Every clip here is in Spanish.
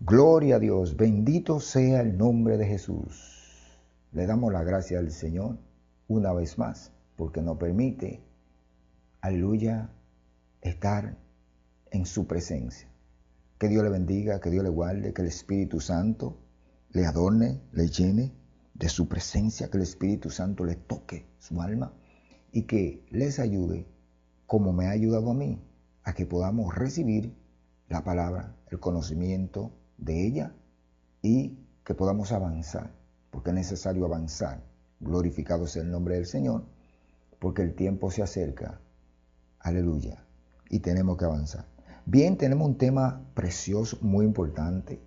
Gloria a Dios, bendito sea el nombre de Jesús. Le damos la gracia al Señor una vez más, porque nos permite, aleluya, estar en su presencia. Que Dios le bendiga, que Dios le guarde, que el Espíritu Santo le adorne, le llene de su presencia, que el Espíritu Santo le toque su alma y que les ayude, como me ha ayudado a mí, a que podamos recibir la palabra, el conocimiento de ella y que podamos avanzar, porque es necesario avanzar. Glorificado sea el nombre del Señor, porque el tiempo se acerca, aleluya, y tenemos que avanzar. Bien, tenemos un tema precioso, muy importante.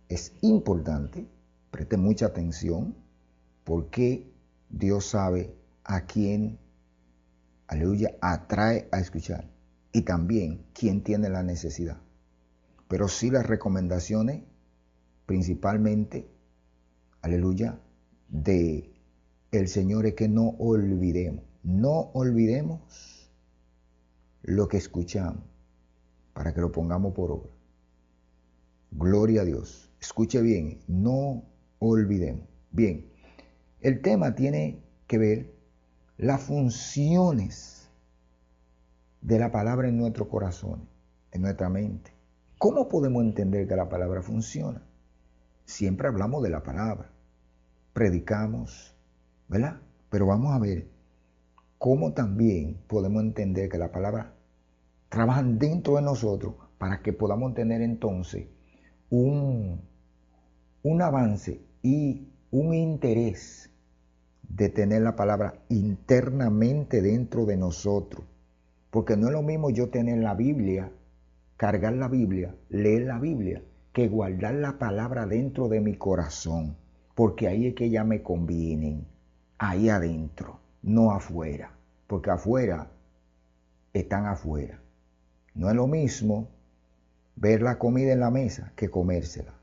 Es importante, preste mucha atención, porque Dios sabe a quién, aleluya, atrae a escuchar y también quién tiene la necesidad. Pero sí las recomendaciones, principalmente, aleluya, de el Señor es que no olvidemos lo que escuchamos para que lo pongamos por obra. Gloria a Dios. Escuche bien, no olvidemos. Bien, el tema tiene que ver las funciones de la palabra en nuestro corazón, en nuestra mente. ¿Cómo podemos entender que la palabra funciona? Siempre hablamos de la palabra, predicamos, ¿verdad? Pero vamos a ver cómo también podemos entender que la palabra trabaja dentro de nosotros para que podamos tener entonces un avance y un interés de tener la palabra internamente dentro de nosotros. Porque no es lo mismo yo tener la Biblia, cargar la Biblia, leer la Biblia, que guardar la palabra dentro de mi corazón. Porque ahí es que ya me convienen, ahí adentro, no afuera. Porque afuera están afuera. No es lo mismo ver la comida en la mesa que comérsela.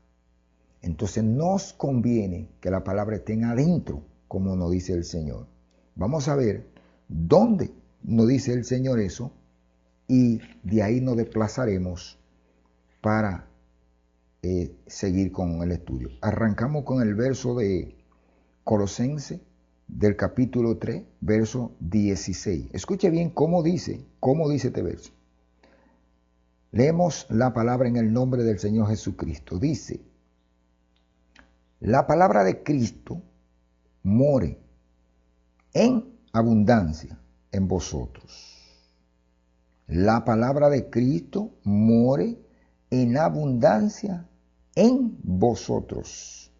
Entonces nos conviene que la palabra esté adentro, como nos dice el Señor. Vamos a ver dónde nos dice el Señor eso y de ahí nos desplazaremos para seguir con el estudio. Arrancamos con el verso de Colosenses del capítulo 3, verso 16. Escuche bien cómo dice este verso. Leemos la palabra en el nombre del Señor Jesucristo. Dice, la palabra de Cristo more en abundancia en vosotros. La palabra de Cristo more en abundancia en vosotros.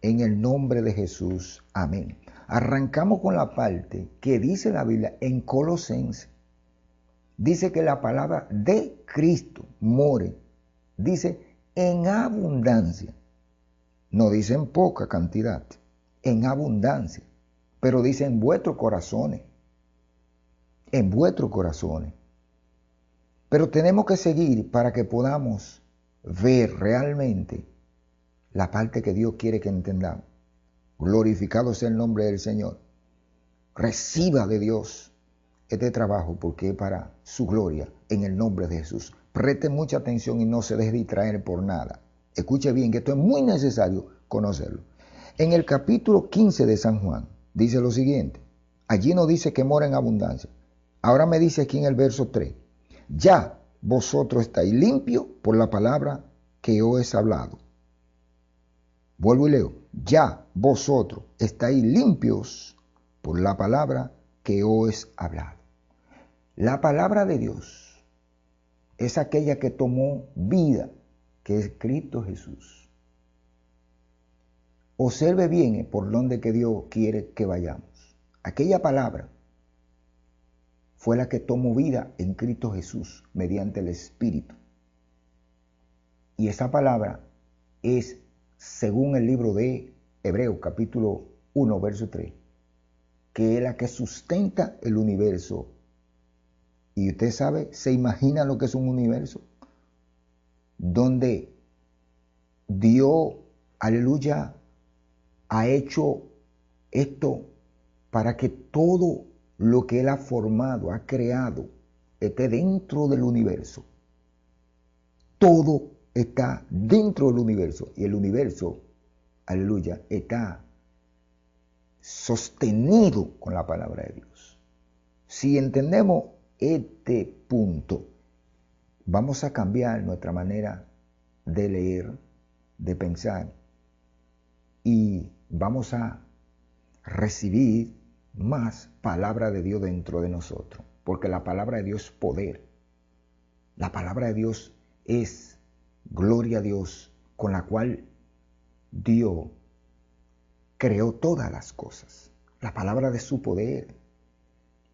En el nombre de Jesús. Amén. Arrancamos con la parte que dice la Biblia en Colosenses. Dice que la palabra de Cristo more. Dice en abundancia. No dice en poca cantidad. En abundancia. Pero dice en vuestros corazones. En vuestros corazones. Pero tenemos que seguir para que podamos ver realmente la parte que Dios quiere que entendamos. Glorificado sea el nombre del Señor. Reciba de Dios este trabajo porque es para su gloria en el nombre de Jesús. Preste mucha atención y no se deje distraer por nada. Escuche bien que esto es muy necesario conocerlo. En el capítulo 15 de San Juan dice lo siguiente. Allí nos dice que mora en abundancia. Ahora me dice aquí en el verso 3. Ya vosotros estáis limpios por la palabra que os he hablado. Vuelvo y leo. Ya vosotros estáis limpios por la palabra que os he hablado. La palabra de Dios es aquella que tomó vida, que es Cristo Jesús. Observe bien por donde que Dios quiere que vayamos. Aquella palabra fue la que tomó vida en Cristo Jesús mediante el Espíritu. Y esa palabra es, según el libro de Hebreos, capítulo 1, verso 3, que es la que sustenta el universo. Y usted sabe, se imagina lo que es un universo, donde Dios, aleluya, ha hecho esto para que todo lo que Él ha formado, ha creado, esté dentro del universo. Todo está dentro del universo y el universo, aleluya, está sostenido con la palabra de Dios. Si entendemos este punto, vamos a cambiar nuestra manera de leer, de pensar, y vamos a recibir más palabra de Dios dentro de nosotros, porque la palabra de Dios es poder. La palabra de Dios es gloria a Dios, con la cual Dios creó todas las cosas. La palabra de su poder,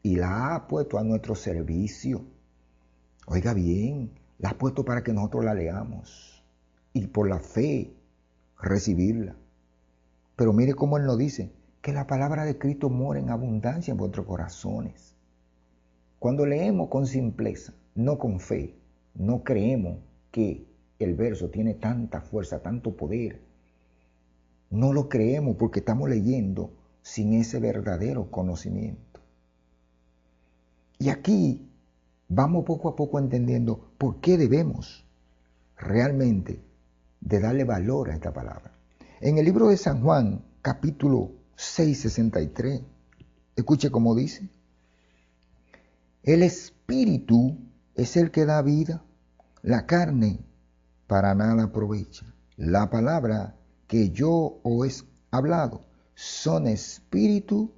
y la ha puesto a nuestro servicio. Oiga bien, la ha puesto para que nosotros la leamos y por la fe recibirla. Pero mire cómo Él nos dice que la palabra de Cristo mora en abundancia en vuestros corazones. Cuando leemos con simpleza, no con fe, no creemos que el verso tiene tanta fuerza, tanto poder. No lo creemos porque estamos leyendo sin ese verdadero conocimiento. Y aquí vamos poco a poco entendiendo por qué debemos realmente de darle valor a esta palabra. En el libro de San Juan, capítulo 6, 63, escuche cómo dice: el espíritu es el que da vida, la carne para nada aprovecha. La palabra que yo os he hablado son espíritu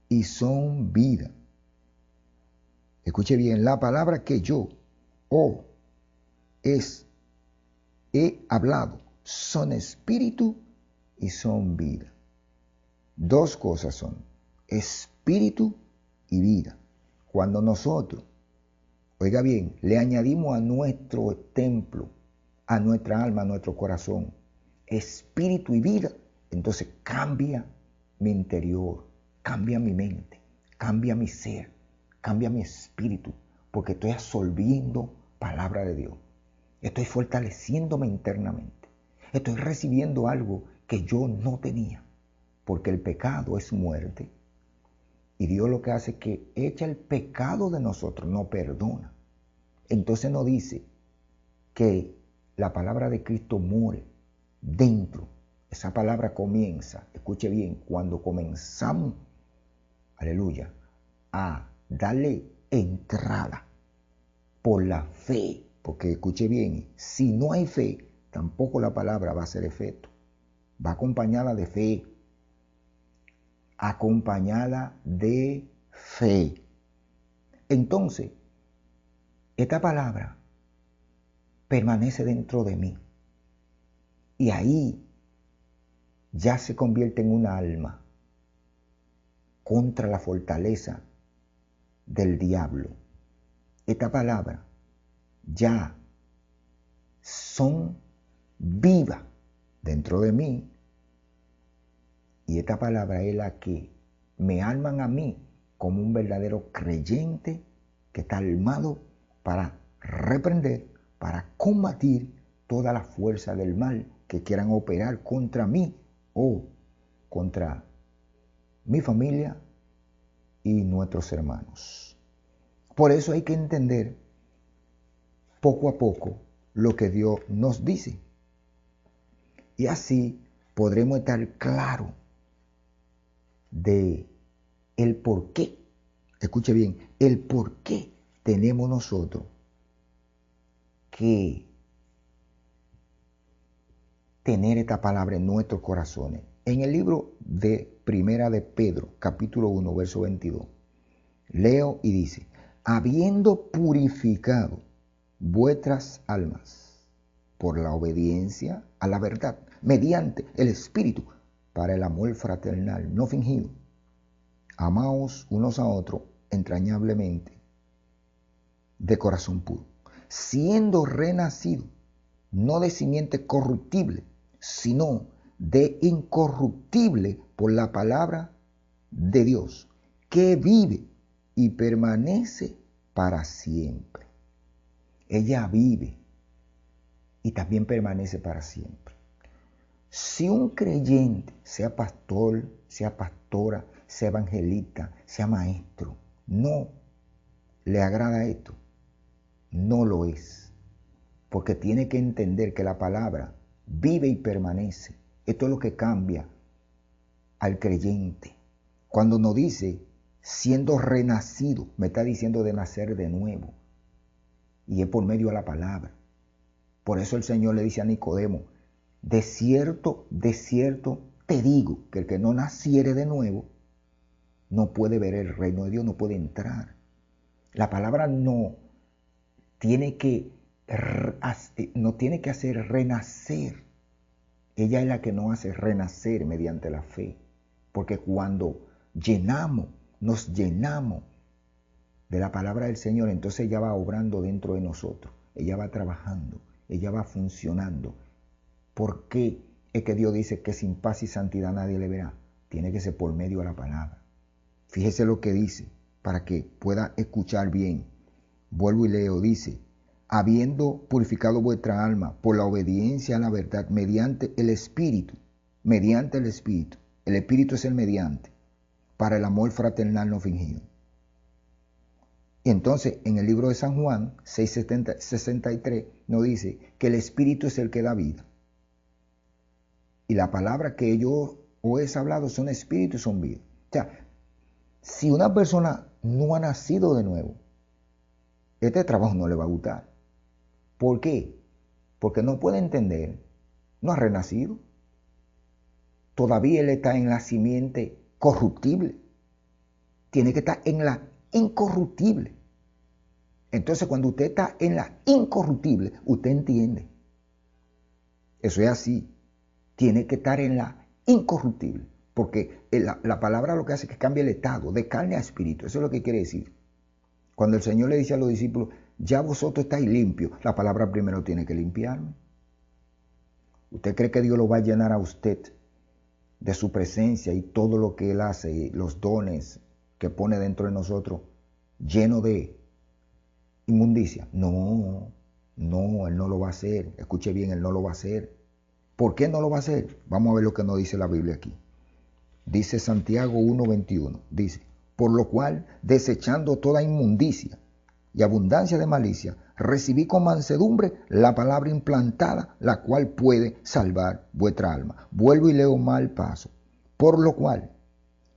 y son vida. Escuche bien, la palabra que yo he hablado son espíritu y son vida. Dos cosas son, espíritu y vida. Cuando nosotros, oiga bien, le añadimos a nuestro templo, a nuestra alma, a nuestro corazón, espíritu y vida, entonces cambia mi interior, cambia mi mente, cambia mi ser, cambia mi espíritu, porque estoy absorbiendo palabra de Dios. Estoy fortaleciéndome internamente. Estoy recibiendo algo que yo no tenía, porque el pecado es muerte. Y Dios lo que hace es que echa el pecado de nosotros, no perdona. Entonces nos dice que la palabra de Cristo muere dentro. Esa palabra comienza, escuche bien, cuando comenzamos, aleluya, a darle entrada por la fe. Porque escuche bien, si no hay fe, tampoco la palabra va a hacer efecto. Va acompañada de fe. Acompañada de fe. Entonces, esta palabra permanece dentro de mí. Y ahí ya se convierte en una alma contra la fortaleza del diablo. Esta palabra ya son vivas dentro de mí, y esta palabra es la que me arman a mí como un verdadero creyente que está armado para reprender, para combatir toda la fuerza del mal que quieran operar contra mí o contra mi familia y nuestros hermanos. Por eso hay que entender poco a poco lo que Dios nos dice. Y así podremos estar claros de el por qué. Escuche bien, el por qué tenemos nosotros que tener esta palabra en nuestros corazones. En el libro de Primera de Pedro, capítulo 1, verso 22, leo y dice: habiendo purificado vuestras almas por la obediencia a la verdad, mediante el Espíritu, para el amor fraternal no fingido, amaos unos a otros entrañablemente, de corazón puro, siendo renacido, no de simiente corruptible, sino de incorruptible por la palabra de Dios, que vive y permanece para siempre. Ella vive y también permanece para siempre. Si un creyente, sea pastor, sea pastora, sea evangelista, sea maestro, no le agrada esto, no lo es. porque tiene que entender que la palabra vive y permanece. Esto es lo que cambia al creyente. Cuando nos dice, siendo renacido, me está diciendo de nacer de nuevo. Y es por medio de la palabra. Por eso el Señor le dice a Nicodemo, de cierto te digo, que el que no naciere de nuevo, no puede ver el reino de Dios, no puede entrar. La palabra no tiene que hacer renacer. Ella es la que nos hace renacer mediante la fe. Porque cuando nos llenamos de la palabra del Señor, entonces ella va obrando dentro de nosotros. Ella va trabajando, ella va funcionando. ¿Por qué es que Dios dice que sin paz y santidad nadie le verá? Tiene que ser por medio de la palabra. Fíjese lo que dice, para que pueda escuchar bien. Vuelvo y leo, dice, habiendo purificado vuestra alma por la obediencia a la verdad mediante el Espíritu. El Espíritu es el mediante, para el amor fraternal no fingido. Y entonces en el libro de San Juan 6:63 nos dice que el Espíritu es el que da vida. Y la palabra que yo os he hablado son espíritu y son vida. O sea, si una persona no ha nacido de nuevo, este trabajo no le va a gustar. ¿Por qué? Porque no puede entender, no ha renacido. Todavía él está en la simiente corruptible. Tiene que estar en la incorruptible. Entonces, cuando usted está en la incorruptible, usted entiende. Eso es así. Tiene que estar en la incorruptible. Porque la palabra lo que hace es que cambia el estado de carne a espíritu. Eso es lo que quiere decir. Cuando el Señor le dice a los discípulos, ya vosotros estáis limpios, la palabra primero tiene que limpiarme. ¿Usted cree que Dios lo va a llenar a usted de su presencia y todo lo que Él hace, y los dones que pone dentro de nosotros, lleno de inmundicia? No, Él no lo va a hacer. Escuche bien, Él no lo va a hacer. ¿Por qué no lo va a hacer? Vamos a ver lo que nos dice la Biblia aquí. Dice Santiago 1:21, dice, por lo cual, desechando toda inmundicia y abundancia de malicia, recibí con mansedumbre la palabra implantada, la cual puede salvar vuestra alma. Vuelvo y leo mal paso. Por lo cual,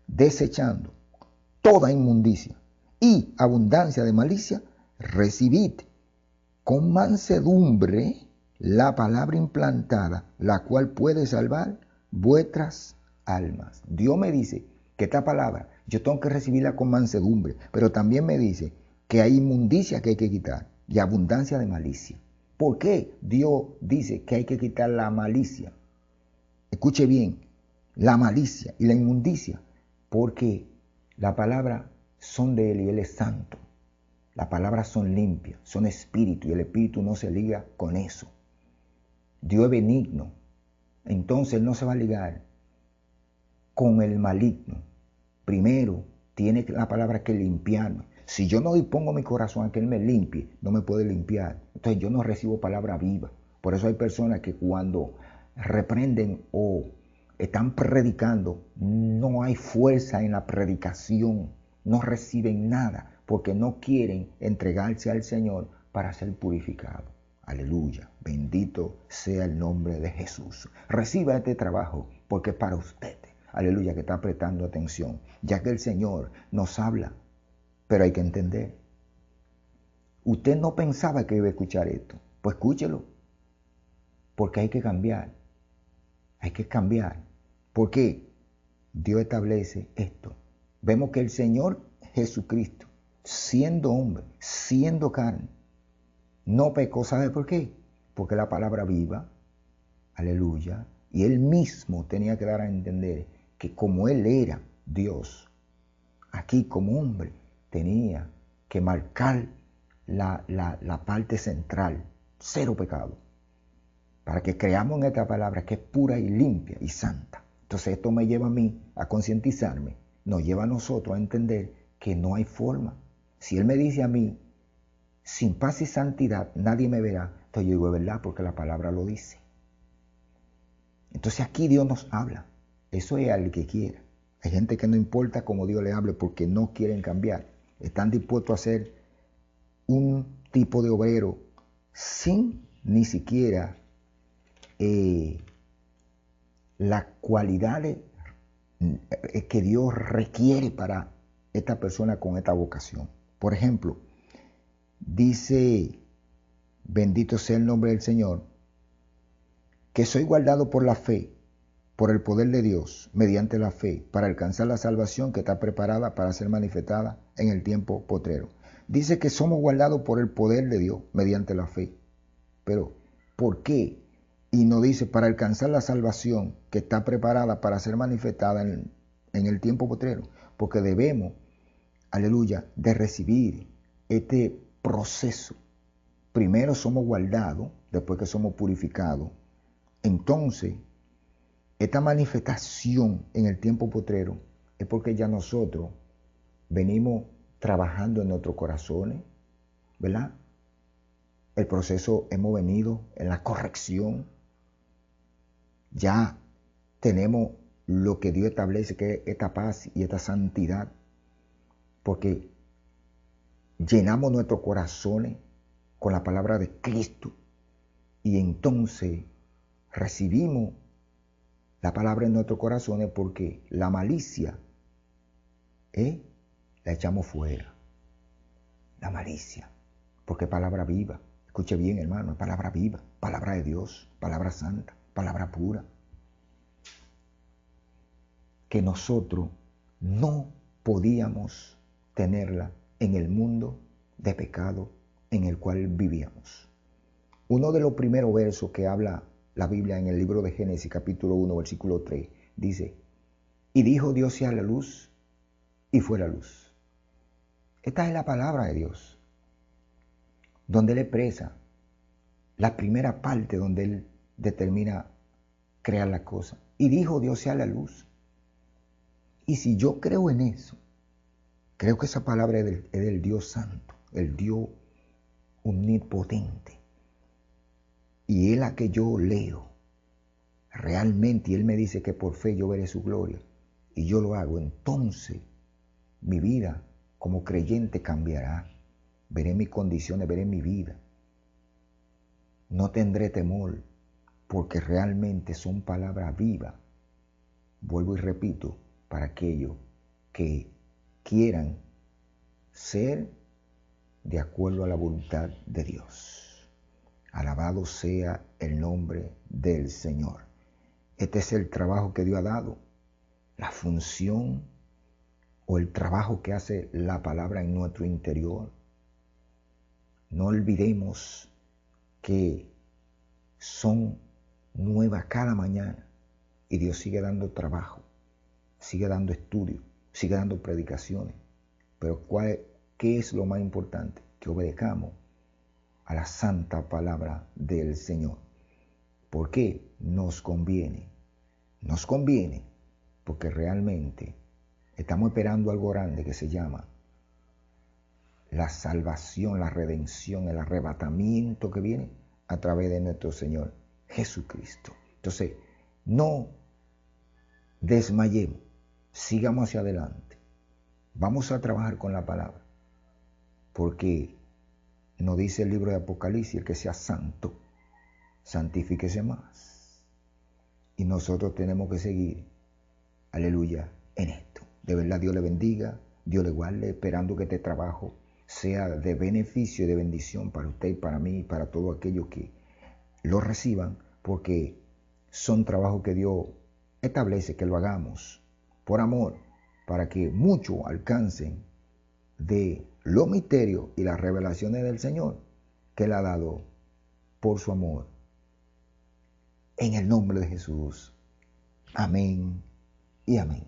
desechando toda inmundicia y abundancia de malicia, recibid con mansedumbre la palabra implantada, la cual puede salvar vuestras almas. Dios me dice que esta palabra yo tengo que recibirla con mansedumbre, pero también me dice que hay inmundicia que hay que quitar y abundancia de malicia. ¿Por qué Dios dice que hay que quitar la malicia? Escuche bien, la malicia y la inmundicia, porque la palabra son de Él y Él es santo. Las palabras son limpias, son espíritu y el espíritu no se liga con eso. Dios es benigno, entonces Él no se va a ligar con el maligno. Primero tiene la palabra que limpiarme. Si yo no dispongo mi corazón a que Él me limpie, no me puede limpiar. Entonces yo no recibo palabra viva. Por eso hay personas que cuando reprenden o están predicando, no hay fuerza en la predicación. No reciben nada porque no quieren entregarse al Señor para ser purificados. Aleluya, bendito sea el nombre de Jesús. Reciba este trabajo porque es para usted. Aleluya, que está prestando atención, ya que el Señor nos habla, pero hay que entender. Usted no pensaba que iba a escuchar esto, pues escúchelo, porque hay que cambiar. Hay que cambiar. ¿Por qué? Dios establece esto. Vemos que el Señor Jesucristo, siendo hombre, siendo carne, no pecó. ¿Sabe por qué? Porque la palabra viva, aleluya, y Él mismo tenía que dar a entender que como Él era Dios, aquí como hombre, tenía que marcar la parte central, cero pecado, para que creamos en esta palabra que es pura y limpia y santa. Entonces esto me lleva a mí a concientizarme, nos lleva a nosotros a entender que no hay forma. Si Él me dice a mí, sin paz y santidad nadie me verá, entonces yo digo, es verdad, porque la palabra lo dice. Entonces aquí Dios nos habla. Eso es al que quiera. Hay gente que no importa cómo Dios le hable porque no quieren cambiar. Están dispuestos a ser un tipo de obrero sin ni siquiera las cualidades que Dios requiere para esta persona con esta vocación. Por ejemplo, dice, bendito sea el nombre del Señor, que soy guardado por la fe, por el poder de Dios, mediante la fe, para alcanzar la salvación que está preparada para ser manifestada en el tiempo postrero. Dice que somos guardados por el poder de Dios, mediante la fe. Pero, ¿por qué? Y nos dice, para alcanzar la salvación que está preparada para ser manifestada en el tiempo postrero. Porque debemos, aleluya, de recibir este proceso. Primero somos guardados, después que somos purificados. Entonces, esta manifestación en el tiempo postrero es porque ya nosotros venimos trabajando en nuestros corazones, ¿verdad? El proceso hemos venido en la corrección. Ya tenemos lo que Dios establece, que es esta paz y esta santidad, porque llenamos nuestros corazones con la palabra de Cristo y entonces recibimos la palabra en nuestros corazones porque la malicia la echamos fuera. La malicia, porque es palabra viva. Escuche bien, hermano, es palabra viva, palabra de Dios, palabra santa, palabra pura. Que nosotros no podíamos tenerla en el mundo de pecado en el cual vivíamos. Uno de los primeros versos que habla la Biblia en el libro de Génesis, capítulo 1, versículo 3, dice, y dijo Dios sea la luz, y fue la luz. Esta es la palabra de Dios, donde Él expresa la primera parte donde Él determina crear la cosa. Y dijo Dios sea la luz. Y si yo creo en eso, creo que esa palabra es del Dios Santo, el Dios omnipotente. Y es la que yo leo realmente, y Él me dice que por fe yo veré su gloria, y yo lo hago, entonces mi vida como creyente cambiará. Veré mis condiciones, veré mi vida. No tendré temor, porque realmente son palabras vivas. Vuelvo y repito, para aquellos que quieran ser de acuerdo a la voluntad de Dios. Alabado sea el nombre del Señor. Este es el trabajo que Dios ha dado, la función o el trabajo que hace la palabra en nuestro interior. No olvidemos que son nuevas cada mañana y Dios sigue dando trabajo, sigue dando estudio, sigue dando predicaciones. Pero ¿qué es lo más importante? Que obedezcamos a la santa palabra del Señor. ¿Por qué? Nos conviene. Nos conviene porque realmente estamos esperando algo grande que se llama la salvación, la redención, el arrebatamiento que viene a través de nuestro Señor Jesucristo. Entonces, no desmayemos, sigamos hacia adelante. Vamos a trabajar con la palabra, porque nos dice el libro de Apocalipsis, el que sea santo, santifíquese más. Y nosotros tenemos que seguir, aleluya, en esto. De verdad, Dios le bendiga, Dios le guarde, esperando que este trabajo sea de beneficio y de bendición para usted y para mí y para todos aquellos que lo reciban, porque son trabajos que Dios establece que lo hagamos por amor, para que muchos alcancen de los misterios y las revelaciones del Señor que Él ha dado por su amor. En el nombre de Jesús. Amén y amén.